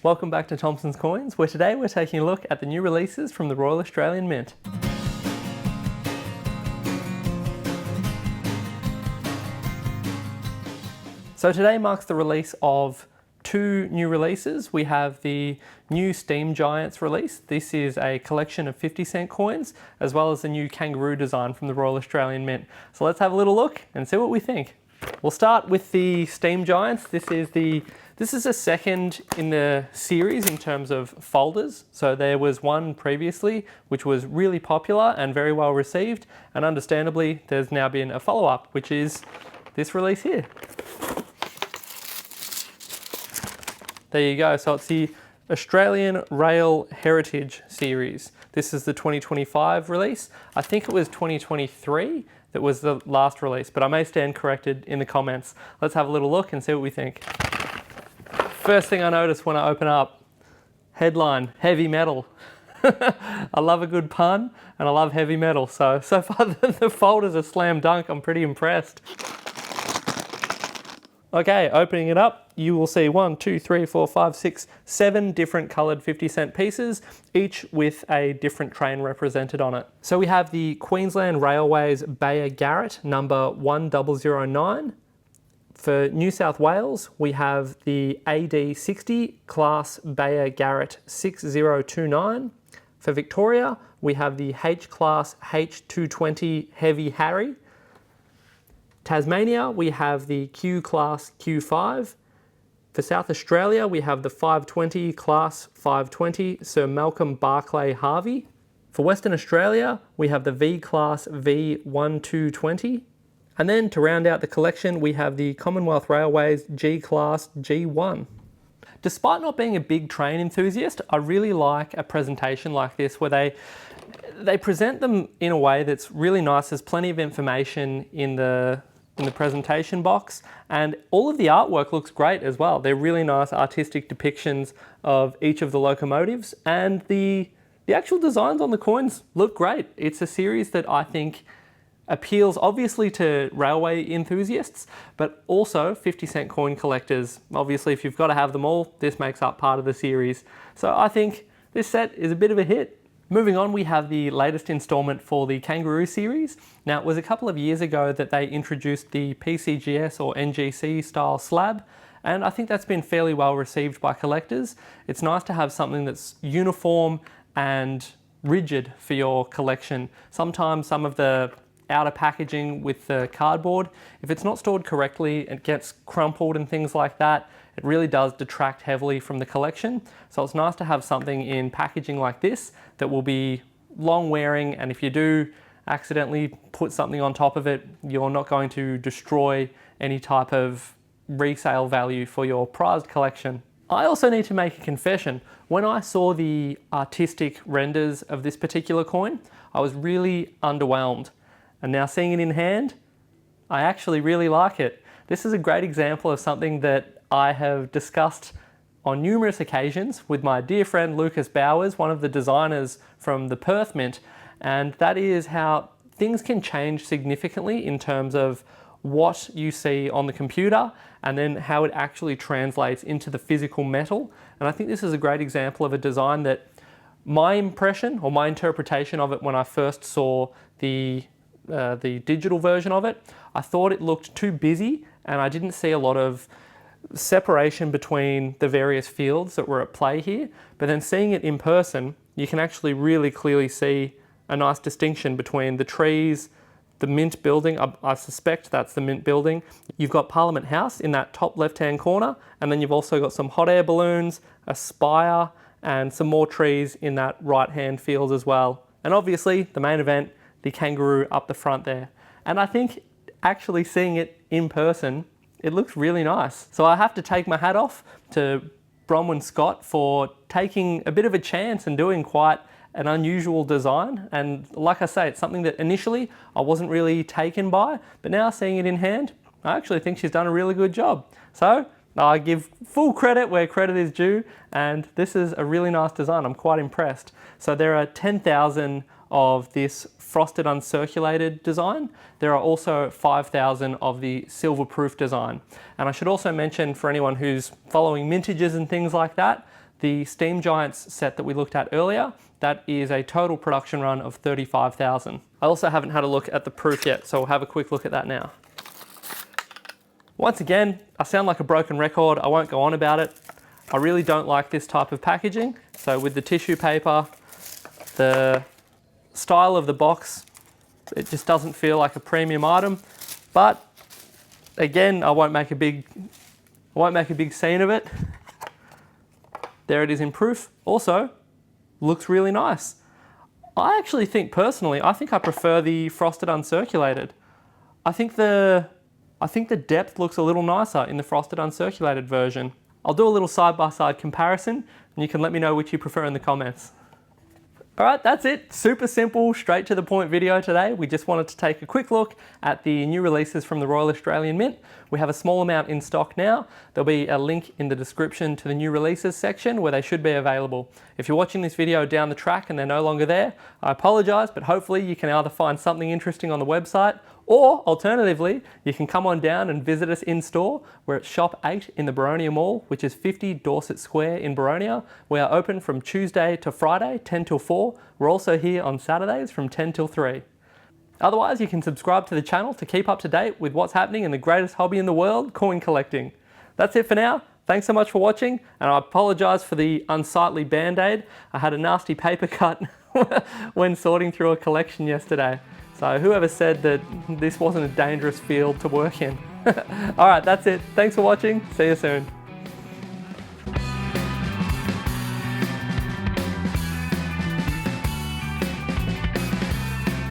Welcome back to Thompson's Coins, where today we're taking a look at the new releases from the Royal Australian Mint. So today marks the release of two new releases. We have the new Steam Giants release. This is a collection of 50-cent coins, as well as the new Kangaroo Design from the Royal Australian Mint. So let's have a little look and see what we think. We'll start with the Steam Giants. This is a second in the series in terms of folders. So there was one previously which was really popular and very well received, and understandably there's now been a follow-up, which is this release here. There you go. So it's the Australian Rail Heritage series. This is the 2025 release. I think it was 2023 that was the last release, but I may stand corrected in the comments. Let's have a little look and see what we think. First thing I notice when I open up, headline, heavy metal. I love a good pun and I love heavy metal. So far the folder's a slam dunk. I'm pretty impressed. Okay, opening it up, you will see 1, 2, 3, 4, 5, 6, 7 different coloured 50-cent pieces, each with a different train represented on it. So we have the Queensland Railways Bayer Garrett number 1009. For New South Wales, we have the AD60 class Bayer Garrett 6029. For Victoria, we have the H class H220 Heavy Harry. Tasmania, we have the Q class Q5. For South Australia, we have the 520 class 520 Sir Malcolm Barclay Harvey. For Western Australia, we have the V class V1220. And then to round out the collection, we have the Commonwealth Railways G class G1. Despite not being a big train enthusiast, I really like a presentation like this where they present them in a way that's really nice. There's plenty of information in the presentation box, and all of the artwork looks great as well. They're really nice artistic depictions of each of the locomotives, and the actual designs on the coins look great. It's a series that I think appeals obviously to railway enthusiasts, but also 50-cent coin collectors. Obviously, if you've got to have them all, this makes up part of the series. So I think this set is a bit of a hit. Moving on, we have the latest installment for the Kangaroo series. Now, it was a couple of years ago that they introduced the PCGS or NGC style slab, and I think that's been fairly well received by collectors. It's nice to have something that's uniform and rigid for your collection. Sometimes some of the outer packaging with the cardboard, if it's not stored correctly, it gets crumpled and things like that. It really does detract heavily from the collection. So it's nice to have something in packaging like this that will be long wearing, and if you do accidentally put something on top of it, you're not going to destroy any type of resale value for your prized collection. I also need to make a confession. When I saw the artistic renders of this particular coin, I was really underwhelmed. And now seeing it in hand, I actually really like it. This is a great example of something that I have discussed on numerous occasions with my dear friend Lucas Bowers, one of the designers from the Perth Mint, and that is how things can change significantly in terms of what you see on the computer and then how it actually translates into the physical metal. And I think this is a great example of a design that my impression or my interpretation of it when I first saw the digital version of it, I thought it looked too busy and I didn't see a lot of separation between the various fields that were at play here. But then seeing it in person, you can actually really clearly see a nice distinction between the trees, the Mint building, I suspect that's the Mint building. You've got Parliament House in that top left-hand corner, and then you've also got some hot air balloons, a spire, and some more trees in that right-hand field as well. And obviously, the main event, the kangaroo up the front there. And I think actually seeing it in person, it looks really nice. So I have to take my hat off to Bronwyn Scott for taking a bit of a chance and doing quite an unusual design. And like I say, it's something that initially I wasn't really taken by, but now seeing it in hand, I actually think she's done a really good job. So I give full credit where credit is due, and this is a really nice design. I'm quite impressed. So there are 10,000 of this frosted uncirculated design. There are also 5,000 of the silver proof design. And I should also mention, for anyone who's following mintages and things like that, the Steam Giants set that we looked at earlier, that is a total production run of 35,000. I also haven't had a look at the proof yet, so we'll have a quick look at that now. Once again, I sound like a broken record. I won't go on about it. I really don't like this type of packaging. So with the tissue paper, the style of the box, it just doesn't feel like a premium item. But again, I won't make a big scene of it. There it is in proof. Also, looks really nice. I actually think personally, I think I prefer the frosted uncirculated. I think the depth looks a little nicer in the frosted uncirculated version. I'll do a little side-by-side comparison and you can let me know which you prefer in the comments. All right, that's it. Super simple, straight to the point video today. We just wanted to take a quick look at the new releases from the Royal Australian Mint. We have a small amount in stock now. There'll be a link in the description to the new releases section where they should be available. If you're watching this video down the track and they're no longer there, I apologize, but hopefully you can either find something interesting on the website or alternatively, you can come on down and visit us in store. We're at Shop 8 in the Boronia Mall, which is 50 Dorset Square in Boronia. We are open from Tuesday to Friday, 10 till 4. We're also here on Saturdays from 10 till 3. Otherwise, you can subscribe to the channel to keep up to date with what's happening in the greatest hobby in the world, coin collecting. That's it for now. Thanks so much for watching, and I apologize for the unsightly band-aid. I had a nasty paper cut when sorting through a collection yesterday. So whoever said that this wasn't a dangerous field to work in. All right, that's it. Thanks for watching. See you soon.